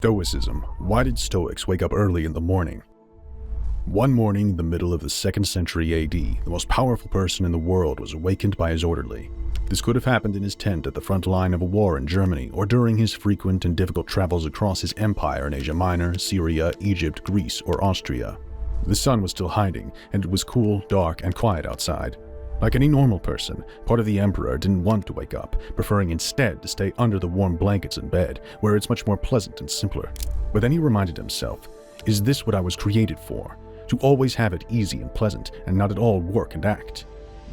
Stoicism. Why did Stoics wake up early in the morning? One morning in the middle of the 2nd century AD, the most powerful person in the world was awakened by his orderly. This could have happened in his tent at the front line of a war in Germany, or during his frequent and difficult travels across his empire in Asia Minor, Syria, Egypt, Greece, or Austria. The sun was still hiding, and it was cool, dark, and quiet outside. Like any normal person, part of the emperor didn't want to wake up, preferring instead to stay under the warm blankets in bed, where it's much more pleasant and simpler. But then he reminded himself, is this what I was created for? To always have it easy and pleasant, and not at all work and act?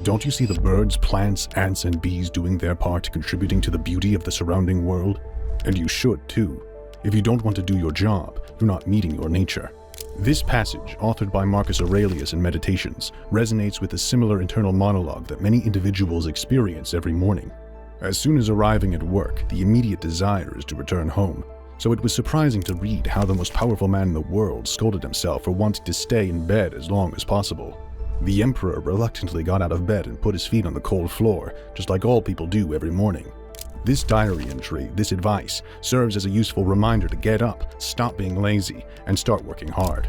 Don't you see the birds, plants, ants, and bees doing their part, contributing to the beauty of the surrounding world? And you should too. If you don't want to do your job, you're not meeting your nature. This passage, authored by Marcus Aurelius in Meditations, resonates with a similar internal monologue that many individuals experience every morning. As soon as arriving at work, the immediate desire is to return home. So it was surprising to read how the most powerful man in the world scolded himself for wanting to stay in bed as long as possible. The emperor reluctantly got out of bed and put his feet on the cold floor, just like all people do every morning. This diary entry, this advice, serves as a useful reminder to get up, stop being lazy, and start working hard.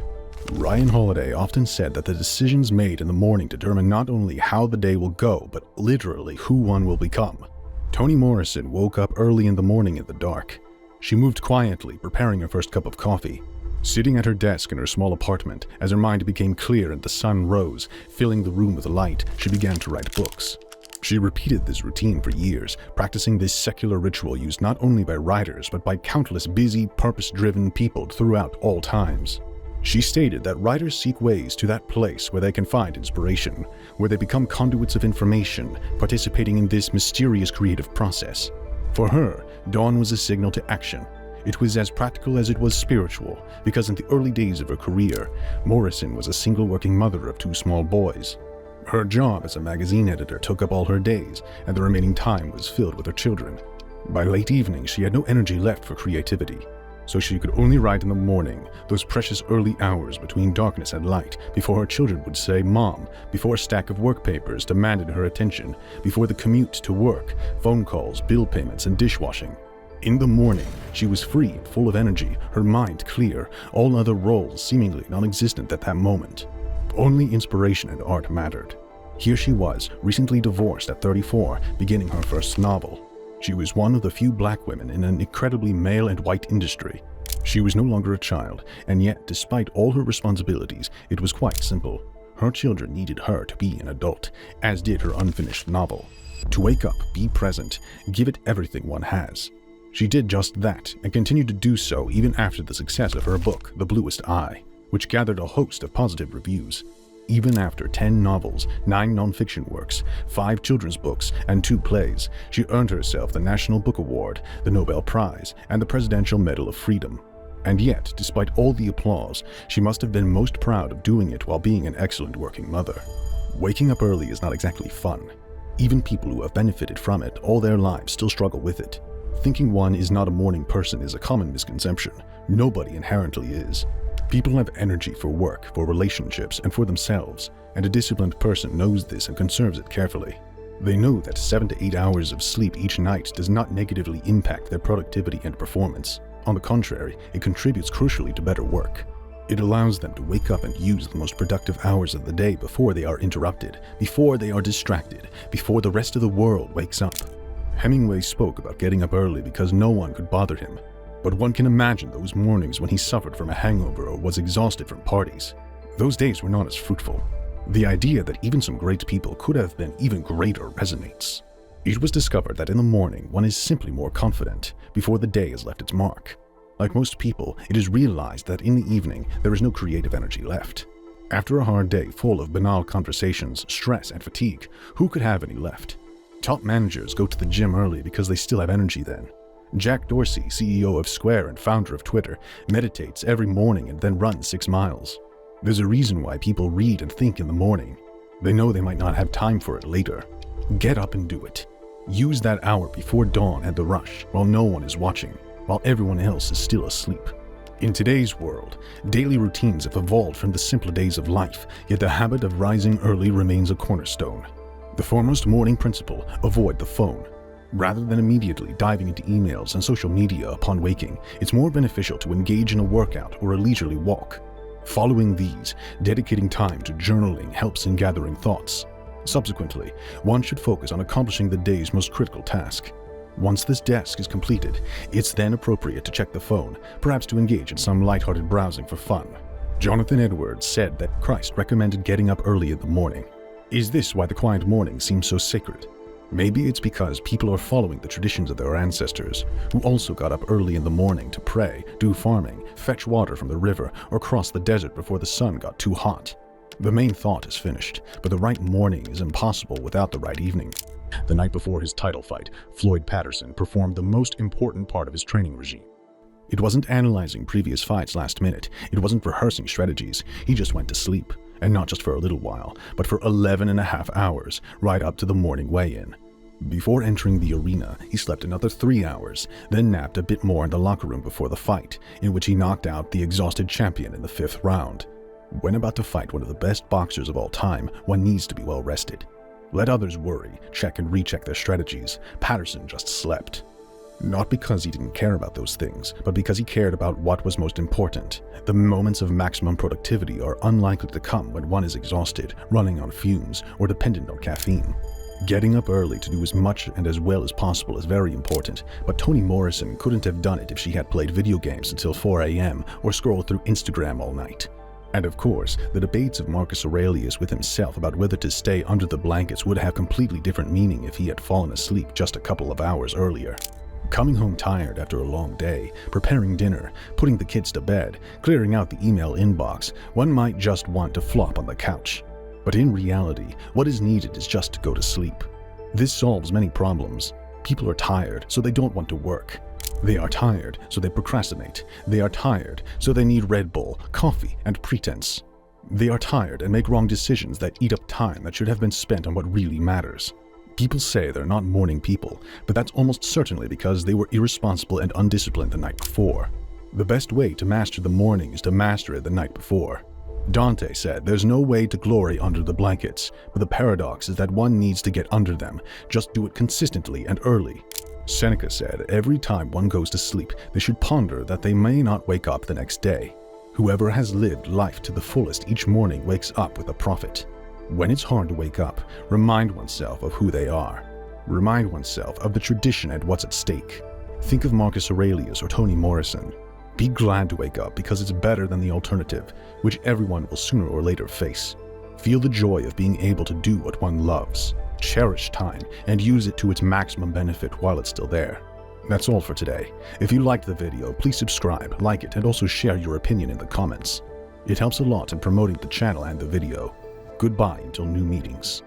Ryan Holiday often said that the decisions made in the morning determine not only how the day will go, but literally who one will become. Toni Morrison woke up early in the morning in the dark. She moved quietly, preparing her first cup of coffee. Sitting at her desk in her small apartment, as her mind became clear and the sun rose, filling the room with light, she began to write books. She repeated this routine for years, practicing this secular ritual used not only by writers, but by countless busy, purpose-driven people throughout all times. She stated that writers seek ways to that place where they can find inspiration, where they become conduits of information, participating in this mysterious creative process. For her, dawn was a signal to action. It was as practical as it was spiritual, because in the early days of her career, Morrison was a single working mother of 2 small boys. Her job as a magazine editor took up all her days, and the remaining time was filled with her children. By late evening, she had no energy left for creativity, so she could only write in the morning, those precious early hours between darkness and light, before her children would say "Mom," before a stack of work papers demanded her attention, before the commute to work, phone calls, bill payments, and dishwashing. In the morning, she was free and full of energy, her mind clear, all other roles seemingly non-existent at that moment. Only inspiration and art mattered. Here she was, recently divorced at 34, beginning her first novel. She was one of the few black women in an incredibly male and white industry. She was no longer a child, and yet, despite all her responsibilities, it was quite simple. Her children needed her to be an adult, as did her unfinished novel. To wake up, be present, give it everything one has. She did just that, and continued to do so even after the success of her book, The Bluest Eye, which gathered a host of positive reviews. Even after 10 novels, 9 non-fiction works, 5 children's books, and 2 plays, she earned herself the National Book Award, the Nobel Prize, and the Presidential Medal of Freedom. And yet, despite all the applause, she must have been most proud of doing it while being an excellent working mother. Waking up early is not exactly fun. Even people who have benefited from it all their lives still struggle with it. Thinking one is not a morning person is a common misconception. Nobody inherently is. People have energy for work, for relationships, and for themselves, and a disciplined person knows this and conserves it carefully. They know that 7 to 8 hours of sleep each night does not negatively impact their productivity and performance. On the contrary, it contributes crucially to better work. It allows them to wake up and use the most productive hours of the day before they are interrupted, before they are distracted, before the rest of the world wakes up. Hemingway spoke about getting up early because no one could bother him. But one can imagine those mornings when he suffered from a hangover or was exhausted from parties. Those days were not as fruitful. The idea that even some great people could have been even greater resonates. It was discovered that in the morning one is simply more confident before the day has left its mark. Like most people, it is realized that in the evening there is no creative energy left. After a hard day full of banal conversations, stress, and fatigue, who could have any left? Top managers go to the gym early because they still have energy then. Jack Dorsey, CEO of Square and founder of Twitter, meditates every morning and then runs 6 miles. There's a reason why people read and think in the morning. They know they might not have time for it later. Get up and do it. Use that hour before dawn and the rush, while no one is watching, while everyone else is still asleep. In today's world, daily routines have evolved from the simpler days of life, yet the habit of rising early remains a cornerstone. The foremost morning principle: avoid the phone. Rather than immediately diving into emails and social media upon waking, it's more beneficial to engage in a workout or a leisurely walk. Following these, dedicating time to journaling helps in gathering thoughts. Subsequently, one should focus on accomplishing the day's most critical task. Once this task is completed, it's then appropriate to check the phone, perhaps to engage in some lighthearted browsing for fun. Jonathan Edwards said that Christ recommended getting up early in the morning. Is this why the quiet morning seems so sacred? Maybe it's because people are following the traditions of their ancestors, who also got up early in the morning to pray, do farming, fetch water from the river, or cross the desert before the sun got too hot. The main thought is finished, but the right morning is impossible without the right evening. The night before his title fight, Floyd Patterson performed the most important part of his training regime. It wasn't analyzing previous fights last minute, it wasn't rehearsing strategies, he just went to sleep. And not just for a little while, but for 11.5 hours, right up to the morning weigh-in. Before entering the arena, he slept another 3 hours, then napped a bit more in the locker room before the fight, in which he knocked out the exhausted champion in the 5th round. When about to fight one of the best boxers of all time, one needs to be well rested. Let others worry, check and recheck their strategies. Patterson just slept. Not because he didn't care about those things, but because he cared about what was most important. The moments of maximum productivity are unlikely to come when one is exhausted, running on fumes, or dependent on caffeine. Getting up early to do as much and as well as possible is very important, but Toni Morrison couldn't have done it if she had played video games until 4 a.m. or scrolled through Instagram all night. And of course, the debates of Marcus Aurelius with himself about whether to stay under the blankets would have completely different meaning if he had fallen asleep just a couple of hours earlier. Coming home tired after a long day, preparing dinner, putting the kids to bed, clearing out the email inbox, one might just want to flop on the couch. But in reality, what is needed is just to go to sleep. This solves many problems. People are tired, so they don't want to work. They are tired, so they procrastinate. They are tired, so they need Red Bull, coffee, and pretense. They are tired and make wrong decisions that eat up time that should have been spent on what really matters. People say they're not morning people, but that's almost certainly because they were irresponsible and undisciplined the night before. The best way to master the morning is to master it the night before. Dante said there's no way to glory under the blankets, but the paradox is that one needs to get under them, just do it consistently and early. Seneca said every time one goes to sleep, they should ponder that they may not wake up the next day. Whoever has lived life to the fullest each morning wakes up with a profit. When it's hard to wake up, remind oneself of who they are. Remind oneself of the tradition and what's at stake. Think of Marcus Aurelius or Toni Morrison. Be glad to wake up because it's better than the alternative, which everyone will sooner or later face. Feel the joy of being able to do what one loves. Cherish time and use it to its maximum benefit while it's still there. That's all for today. If you liked the video, please subscribe, like it, and also share your opinion in the comments. It helps a lot in promoting the channel and the video. Goodbye until new meetings.